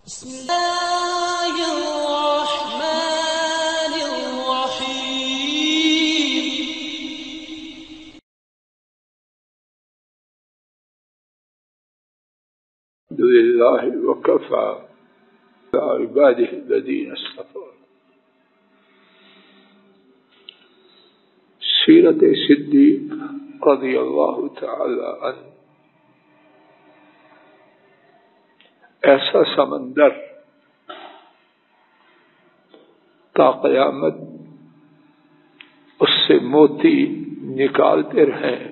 بسم الله الرحمن الرحيم. الحمد لله وكفى بعباده الذين اصطفى. سیرت صدیق رضی اللہ تعالی عنہ ایسا سمندر تا قیامت اس سے موتی نکالتے رہیں،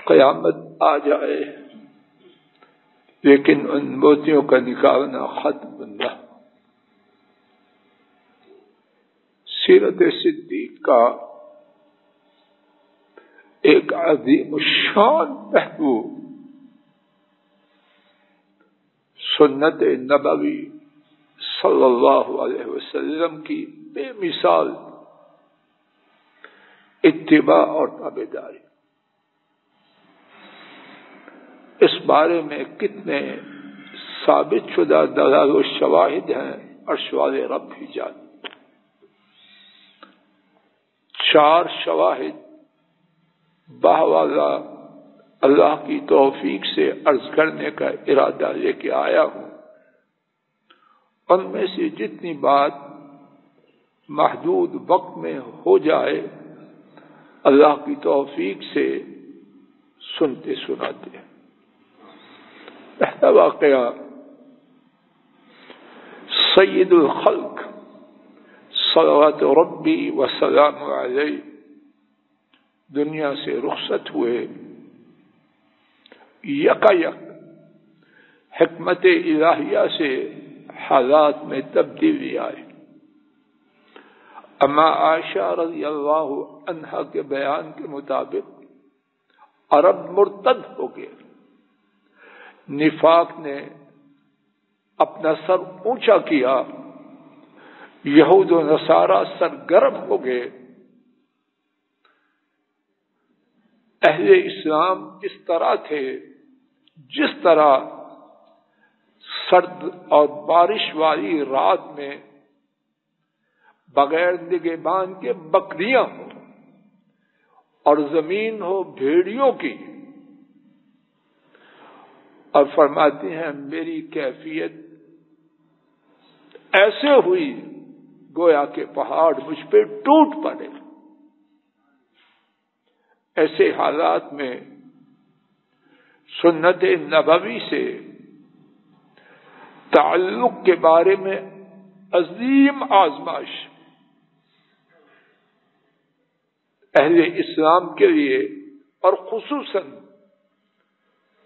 قیامت آ جائے لیکن ان موتیوں کا نکالنا ختم نہ۔ سیرت صدیق کا ایک عظیم الشان پہلو سنت نبوی صلی اللہ علیہ وسلم کی بے مثال اتباع اور تابعداری، اس بارے میں کتنے ثابت شدہ دلائل و شواہد ہیں عرش والے رب ہی جانتے۔ 4 شواہد بہوالا اللہ کی توفیق سے عرض کرنے کا ارادہ لے کے آیا ہوں۔ ان میں سے جتنی بات محدود وقت میں ہو جائے اللہ کی توفیق سے سنتے سناتے ہیں۔ پہلا واقعہ سید الخلق صلوات ربی وسلام علیہ دنیا سے رخصت ہوئے، یکایک حکمت الہیہ سے حالات میں تبدیلی آئی۔ اما عائشہ رضی اللہ عنہا کے بیان کے مطابق عرب مرتد ہو گئے، نفاق نے اپنا سر اونچا کیا، یہود و نصارہ سرگرم ہو گئے۔ اہل اسلام اس طرح تھے جس طرح سرد اور بارش والی رات میں بغیر نگہبان کے بکریاں ہوں اور زمین ہو بھیڑیوں کی، اور فرماتے ہیں میری کیفیت ایسے ہوئی گویا کہ پہاڑ مجھ پہ ٹوٹ پڑے۔ ایسے حالات میں سنت نبوی سے تعلق کے بارے میں عظیم آزمائش اہل اسلام کے لیے اور خصوصاً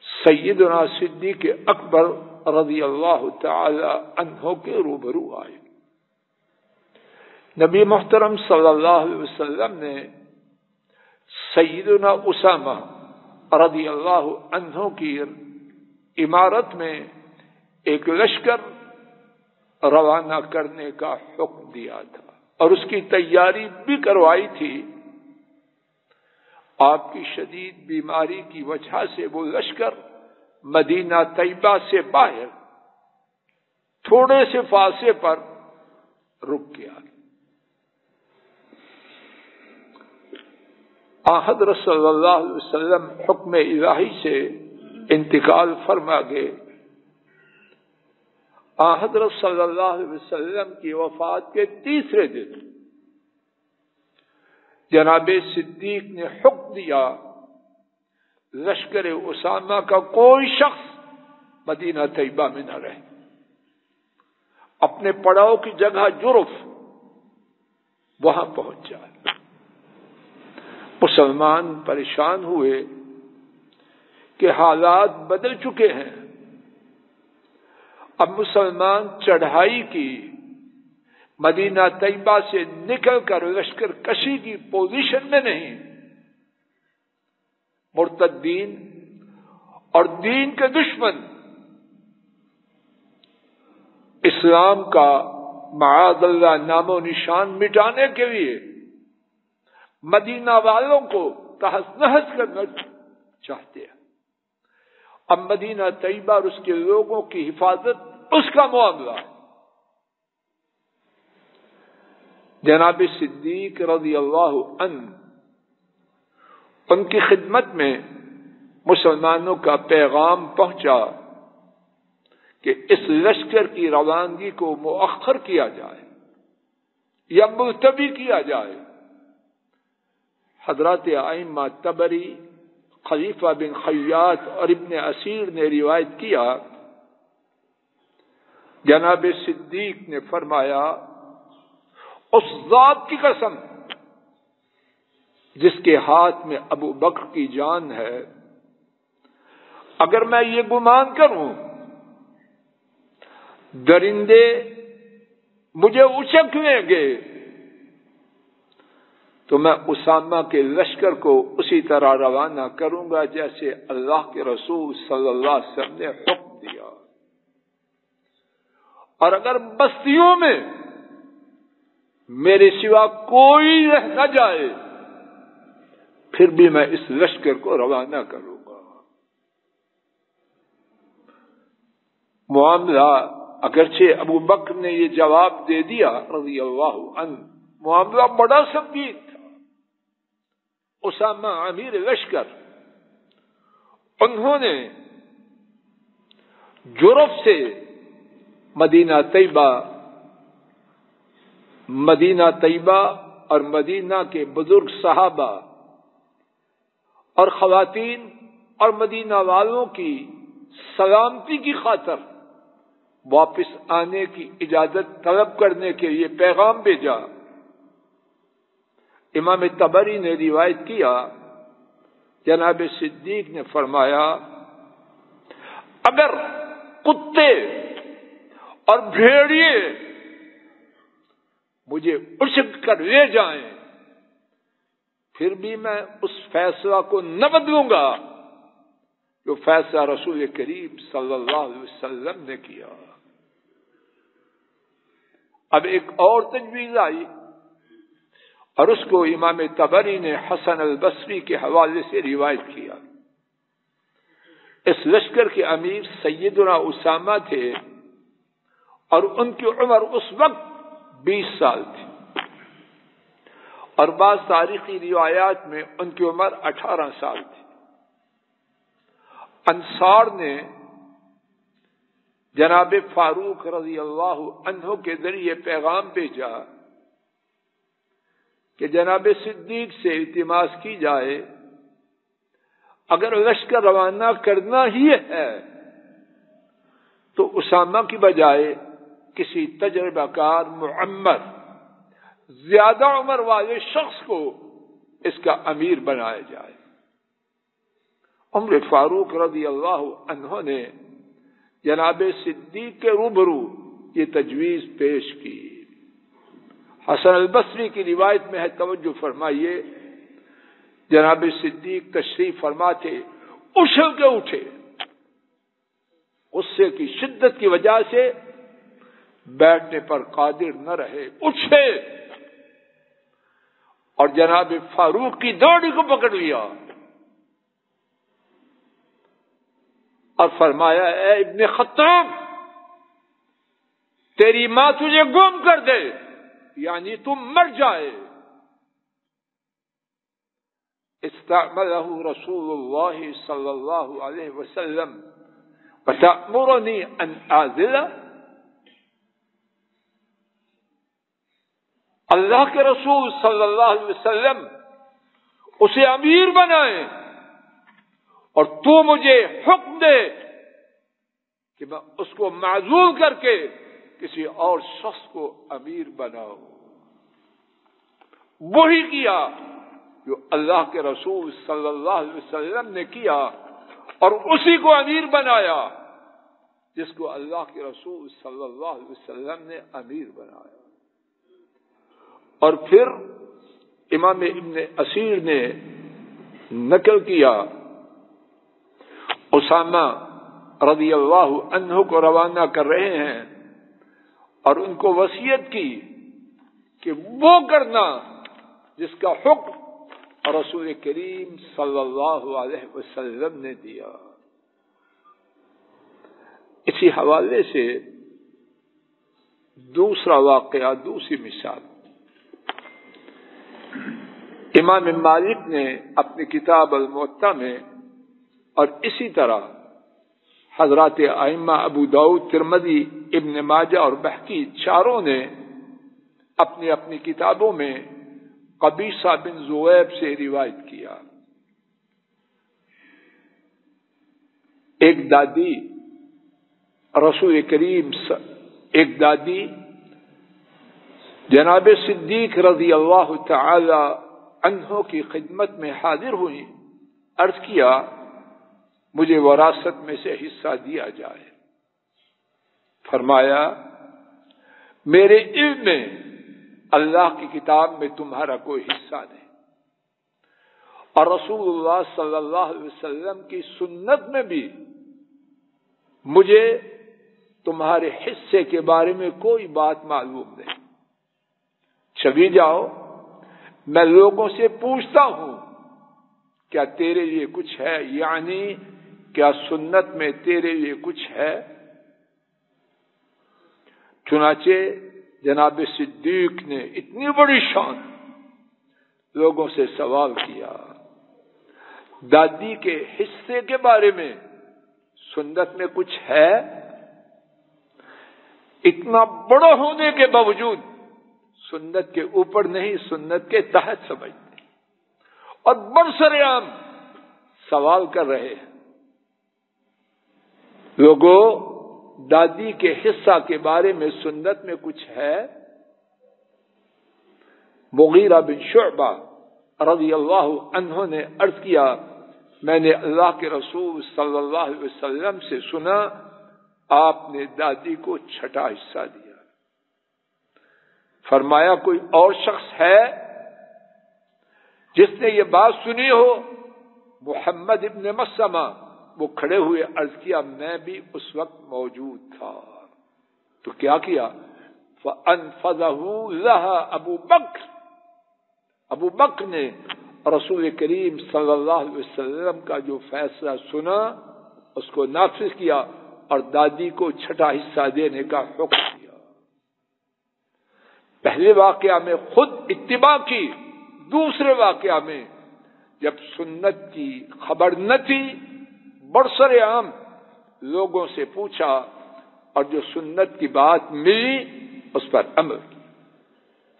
سیدنا صدیق اکبر رضی اللہ تعالی عنہ کے روبرو آئے۔ نبی محترم صلی اللہ علیہ وسلم نے سیدنا اسامہ رضی اللہ عنہ کی امارت میں ایک لشکر روانہ کرنے کا حکم دیا تھا اور اس کی تیاری بھی کروائی تھی۔ آپ کی شدید بیماری کی وجہ سے وہ لشکر مدینہ طیبہ سے باہر تھوڑے سے فاصلے پر رک گیا۔ حضرت صلی اللہ علیہ وسلم حکم الہی سے انتقال فرما گئے۔ حضرت صلی اللہ علیہ وسلم کی وفات کے تیسرے دن جناب صدیق نے حکم دیا لشکر اسامہ کا کوئی شخص مدینہ طیبہ میں نہ رہے، اپنے پڑاؤ کی جگہ جرف وہاں پہنچ جائے۔ مسلمان پریشان ہوئے کہ حالات بدل چکے ہیں، اب مسلمان چڑھائی کی مدینہ طیبہ سے نکل کر لشکر کشی کی پوزیشن میں نہیں، مرتدین اور دین کے دشمن اسلام کا معاذ اللہ نام و نشان مٹانے کے لیے مدینہ والوں کو تہس نہس کرنا چاہتے ہیں، اب مدینہ طیبہ اور اس کے لوگوں کی حفاظت اس کا معاملہ ہے۔ جناب صدیق رضی اللہ عنہ ان کی خدمت میں مسلمانوں کا پیغام پہنچا کہ اس لشکر کی روانگی کو مؤخر کیا جائے یا ملتوی کیا جائے۔ حضرات ائمہ طبری، خلیفہ بن خیاط اور ابن اسیر نے روایت کیا، جناب صدیق نے فرمایا اس ذات کی قسم جس کے ہاتھ میں ابو بکر کی جان ہے، اگر میں یہ گمان کروں درندے مجھے اچک لیں گے تو میں اسامہ کے لشکر کو اسی طرح روانہ کروں گا جیسے اللہ کے رسول صلی اللہ علیہ وسلم نے حکم دیا، اور اگر بستیوں میں میرے سوا کوئی رہ نہ جائے پھر بھی میں اس لشکر کو روانہ کروں گا۔ معاملہ اگرچہ ابو بکر نے یہ جواب دے دیا رضی اللہ عنہ، معاملہ بڑا سنگین تھا۔ اسامہ امیر لشکر، انہوں نے جرف سے مدینہ طیبہ اور مدینہ کے بزرگ صحابہ اور خواتین اور مدینہ والوں کی سلامتی کی خاطر واپس آنے کی اجازت طلب کرنے کے لیے پیغام بھیجا۔ امام طبری نے روایت کیا، جناب صدیق نے فرمایا اگر کتے اور بھیڑیے مجھے اچک کر لے جائیں پھر بھی میں اس فیصلہ کو نہ بدلوں گا جو فیصلہ رسول کریم صلی اللہ علیہ وسلم نے کیا۔ اب ایک اور تجویز آئی اور اس کو امام طبری نے حسن البصری کے حوالے سے روایت کیا۔ اس لشکر کے امیر سیدنا اسامہ تھے اور ان کی عمر اس وقت 20 سال تھی، اور بعض تاریخی روایات میں ان کی عمر 18 سال تھی۔ انصار نے جناب فاروق رضی اللہ عنہ کے ذریعے پیغام بھیجا کہ جناب صدیق سے التماس کی جائے اگر لشکر روانہ کرنا ہی ہے تو اسامہ کی بجائے کسی تجربہ کار معمر زیادہ عمر والے شخص کو اس کا امیر بنایا جائے۔ عمر فاروق رضی اللہ عنہ نے جناب صدیق کے روبرو یہ تجویز پیش کی۔ حسن البصری کی روایت میں ہے، توجہ فرمائیے، جناب صدیق تشریف فرما تھے، اچھل کے اٹھے، غصے کی شدت کی وجہ سے بیٹھنے پر قادر نہ رہے، اٹھے اور جناب فاروق کی داڑھی کو پکڑ لیا اور فرمایا اے ابن خطاب، تیری ماں تجھے گم کر دے، یعنی تم مر جائے۔ استعملہ رسول اللہ صلی اللہ علیہ وسلم وتأمرنی ان اعزلہ، اللہ کے رسول صلی اللہ علیہ وسلم اسے امیر بنائے اور تو مجھے حکم دے کہ میں اس کو معزول کر کے کسی اور شخص کو امیر بناؤ۔ وہی کیا جو اللہ کے رسول صلی اللہ علیہ وسلم نے کیا اور اسی کو امیر بنایا جس کو اللہ کے رسول صلی اللہ علیہ وسلم نے امیر بنایا۔ اور پھر امام ابن اسیر نے نقل کیا، اسامہ رضی اللہ عنہ کو روانہ کر رہے ہیں اور ان کو وصیت کی کہ وہ کرنا جس کا حکم رسول کریم صلی اللہ علیہ وسلم نے دیا۔ اسی حوالے سے دوسرا واقعہ، دوسری مثال، امام مالک نے اپنی کتاب الموطا میں اور اسی طرح حضرات ائمہ ابو داؤد، ترمذی، ابن ماجہ اور بحقی چاروں نے اپنی اپنی کتابوں میں قبیصہ بن ذؤیب سے روایت کیا۔ ایک دادی رسول کریم، ایک دادی جناب صدیق رضی اللہ تعالی عنہ کی خدمت میں حاضر ہوئی، عرض کیا مجھے وراثت میں سے حصہ دیا جائے۔ فرمایا میرے علم میں اللہ کی کتاب میں تمہارا کوئی حصہ نہیں، اور رسول اللہ صلی اللہ علیہ وسلم کی سنت میں بھی مجھے تمہارے حصے کے بارے میں کوئی بات معلوم نہیں۔ چلی جاؤ، میں لوگوں سے پوچھتا ہوں کیا تیرے لیے کچھ ہے، یعنی کیا سنت میں تیرے لیے کچھ ہے؟ چنانچہ جناب صدیق نے اتنی بڑی شان لوگوں سے سوال کیا، دادی کے حصے کے بارے میں سنت میں کچھ ہے؟ اتنا بڑا ہونے کے باوجود سنت کے اوپر نہیں، سنت کے تحت سمجھتے اور برسرعام سوال کر رہے ہیں۔ لوگوں، دادی کے حصہ کے بارے میں سنت میں کچھ ہے؟ مغیرہ بن شعبہ رضی اللہ عنہ نے عرض کیا میں نے اللہ کے رسول صلی اللہ علیہ وسلم سے سنا آپ نے دادی کو چھٹا حصہ دیا۔ فرمایا کوئی اور شخص ہے جس نے یہ بات سنی ہو؟ محمد ابن مسلمہ وہ کھڑے ہوئے، عرض کیا میں بھی اس وقت موجود تھا۔ تو کیا کیا؟ فَأَنْفَذَهُ لَهَا ابو بکر، ابو بکر نے رسول کریم صلی اللہ علیہ وسلم کا جو فیصلہ سنا اس کو نافذ کیا اور دادی کو چھٹا حصہ دینے کا حکم دیا۔ پہلے واقعہ میں خود اتباع کی، دوسرے واقعہ میں جب سنت کی خبر نہ تھی برسر عام لوگوں سے پوچھا اور جو سنت کی بات ملی اس پر عمل کی۔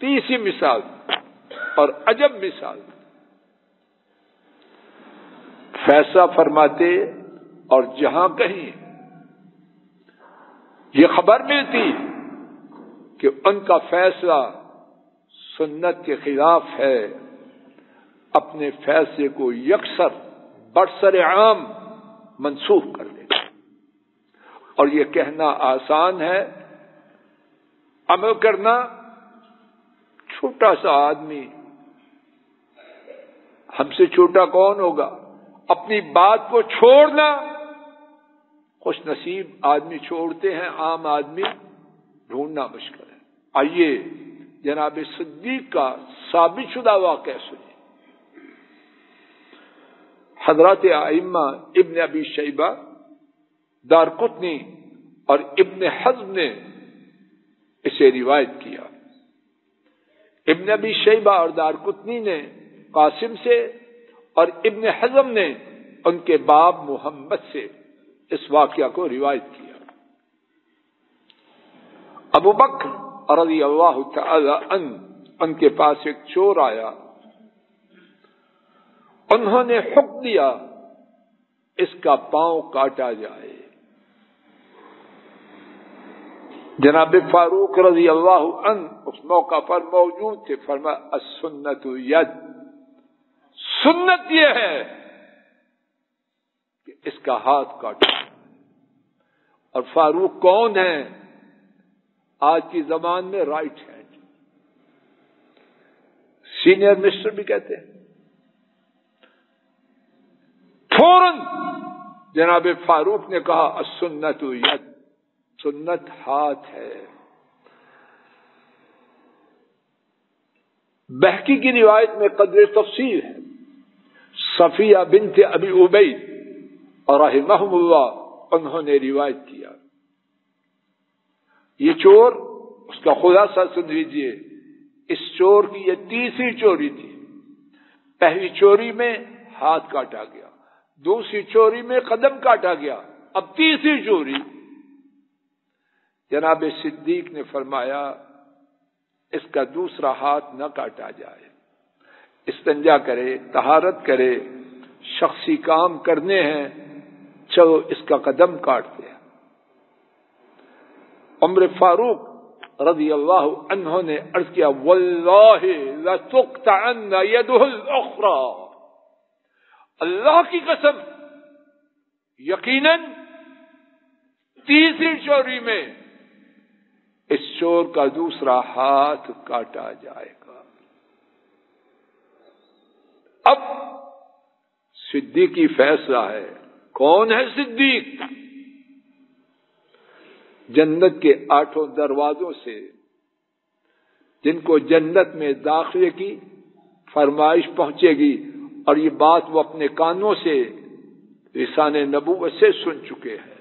تیسری مثال اور عجب مثال، فیصلہ فرماتے اور جہاں کہیں یہ خبر ملتی کہ ان کا فیصلہ سنت کے خلاف ہے، اپنے فیصلے کو یکسر برسر عام منسوخ کر دیتے۔ اور یہ کہنا آسان ہے، عمل کرنا چھوٹا سا آدمی، ہم سے چھوٹا کون ہوگا؟ اپنی بات کو چھوڑنا خوش نصیب آدمی چھوڑتے ہیں، عام آدمی ڈھونڈنا مشکل ہے۔ آئیے جناب صدیق کا ثابت شدہ واقعہ سنیے۔ حضرات ائمہ ابن ابی شیبہ، دارقطنی اور ابن حزم نے اسے روایت کیا۔ ابن ابی شیبہ اور دارقطنی نے قاسم سے اور ابن حزم نے ان کے باب محمد سے اس واقعہ کو روایت کیا۔ ابو بکر رضی اللہ تعالی عنہ ان کے پاس ایک چور آیا، انہوں نے حکم دیا اس کا پاؤں کاٹا جائے۔ جناب فاروق رضی اللہ عنہ اس موقع پر موجود تھے، فرمایا السنت ید، سنت یہ ہے کہ اس کا ہاتھ کاٹو۔ اور فاروق کون ہے؟ آج کی زبان میں رائٹ ہینڈ، سینئر منسٹر بھی کہتے ہیں۔ فوراً جناب فاروق نے کہا السنت ید، سنت ہاتھ ہے۔ بحقی کی روایت میں قدر تفصیل ہے، صفیہ بنت ابی عبید رحمہم اللہ انہوں نے روایت کیا، یہ چور، اس کا خلاصہ سن لیجیے، اس چور کی یہ تیسری چوری تھی۔ پہلی چوری میں ہاتھ کاٹا گیا، دوسری چوری میں قدم کاٹا گیا، اب تیسری چوری۔ جناب صدیق نے فرمایا اس کا دوسرا ہاتھ نہ کاٹا جائے، استنجا کرے، طہارت کرے، شخصی کام کرنے ہیں، چلو اس کا قدم کاٹ دیا۔ عمر فاروق رضی اللہ عنہ نے عرض کیا واللہ لتقطعن یدہ الاخری، اللہ کی قسم یقیناً تیسری چوری میں اس چور کا دوسرا ہاتھ کاٹا جائے گا۔ اب صدیقی فیصلہ ہے۔ کون ہے صدیق؟ جنت کے 8 دروازوں سے جن کو جنت میں داخلے کی فرمائش پہنچے گی، اور یہ بات وہ اپنے کانوں سے لسان نبوت سے سن چکے ہیں،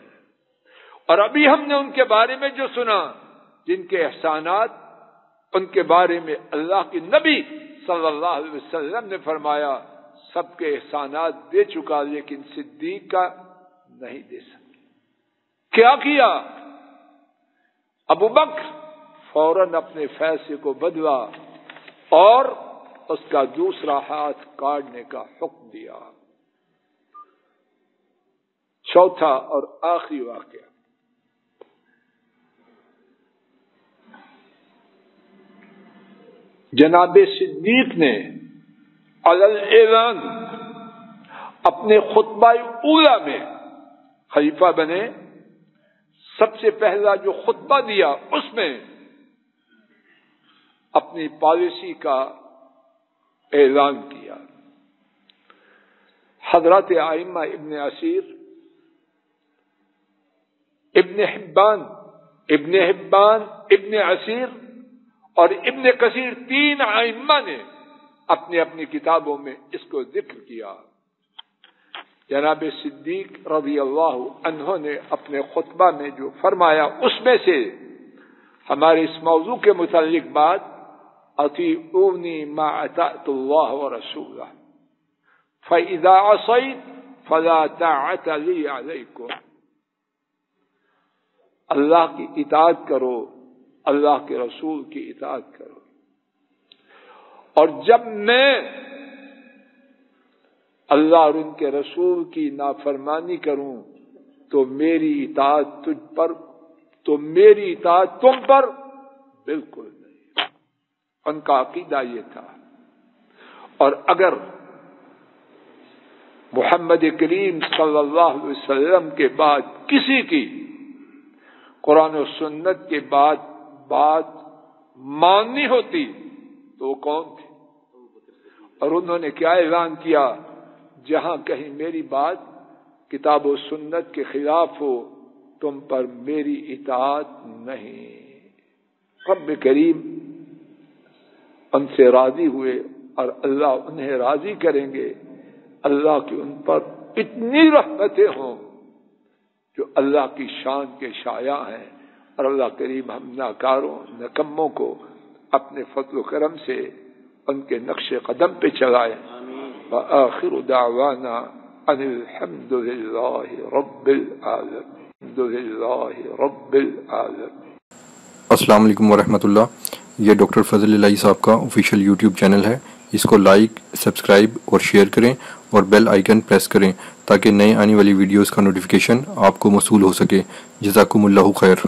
اور ابھی ہم نے ان کے بارے میں جو سنا، جن کے احسانات، ان کے بارے میں اللہ کے نبی صلی اللہ علیہ وسلم نے فرمایا سب کے احسانات دے چکا، لیکن صدیق کا نہیں دے سکے۔ کیا کیا؟ ابو بکر فوراً اپنے فیصلے کو بدلا اور اس کا دوسرا ہاتھ کاٹنے کا حکم دیا۔ چوتھا اور آخری واقعہ، جناب صدیق نے علی الاعلان اپنے خطبہ اولا میں، خلیفہ بنے، سب سے پہلا جو خطبہ دیا اس میں اپنی پالیسی کا اعلان کیا۔ حضرات ائمہ ابن عسیر، ابن حبان، ابن عسیر اور ابن کثیر، 3 ائمہ نے اپنی اپنی کتابوں میں اس کو ذکر کیا۔ جناب صدیق رضی اللہ عنہ نے اپنے خطبہ میں جو فرمایا اس میں سے ہمارے اس موضوع کے متعلق بات، اطیعونی ما اطعت اللہ ورسولہ فاذا عصیت فلا طاعت لی علیکم، اللہ کی اطاعت کرو، اللہ کے رسول کی اطاعت کرو، اور جب میں اللہ اور ان کے رسول کی نافرمانی کروں تو میری اطاعت تجھ پر، تو میری اطاعت تم پر بالکل نہیں۔ ان کا عقیدہ یہ تھا۔ اور اگر محمد کریم صلی اللہ علیہ وسلم کے بعد کسی کی قرآن و سنت کے بعد بات ماننی ہوتی تو وہ کون تھے؟ اور انہوں نے کیا اعلان کیا؟ جہاں کہیں میری بات کتاب و سنت کے خلاف ہو تم پر میری اطاعت نہیں۔ رب کریم ان سے راضی ہوئے اور اللہ انہیں راضی کریں گے۔ اللہ کی ان پر اتنی رحمتیں ہوں جو اللہ کی شان کے شایع ہیں، اور اللہ کریم ہم ناکاروں نکموں کو اپنے فضل و کرم سے ان کے نقش قدم پہ چلائے۔ وآخر دعوانا ان الحمد للہ رب العالمین، الحمد للہ رب العالمین۔ السلام علیکم ورحمۃ اللہ۔ یہ ڈاکٹر فضل الہی صاحب کا آفیشیل یوٹیوب چینل ہے، اس کو لائک، سبسکرائب اور شیئر کریں اور بیل آئیکن پریس کریں تاکہ نئے آنے والی ویڈیوز کا نوٹیفیکیشن آپ کو موصول ہو سکے۔ جزاکم اللہ خیر۔